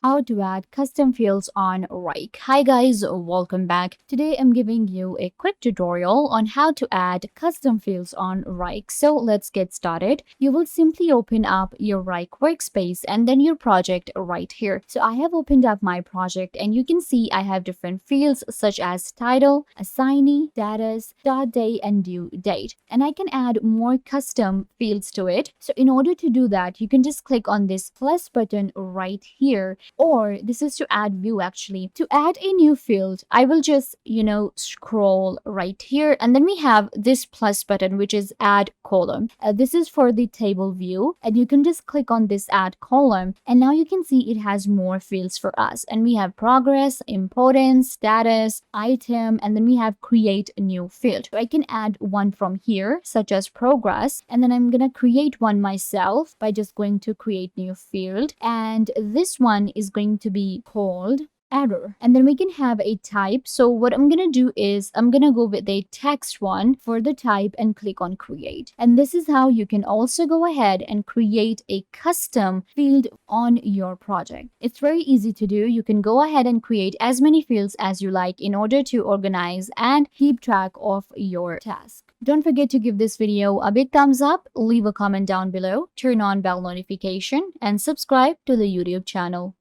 How to add custom fields on Wrike. Hi guys, welcome back. Today I'm giving you a quick tutorial on how to add custom fields on Wrike. So let's get started. You will simply open up your Wrike workspace and then your project right here. So I have opened up my project and you can see I have different fields such as title, assignee, status, start date and due date. And I can add more custom fields to it. So in order to do that, you can just click on this plus button right here, or this is to add view actually. To add a new field, I will just, scroll right here and then we have this plus button which is add column. This is for the table view and you can just click on this add column and now you can see it has more fields for us and we have progress, importance, status, item, and then we have create a new field. So I can add one from here such as progress and then I'm gonna create one myself by just going to create new field, and this one is going to be called error, and then we can have a type. So what I'm gonna do is I'm gonna go with a text one for the type and click on create, and this is how you can also go ahead and create a custom field on your project. It's very easy to do. You can go ahead and create as many fields as you like in order to organize and keep track of your task. Don't forget to give this video a big thumbs up, leave a comment down below, turn on bell notification, and subscribe to the YouTube channel.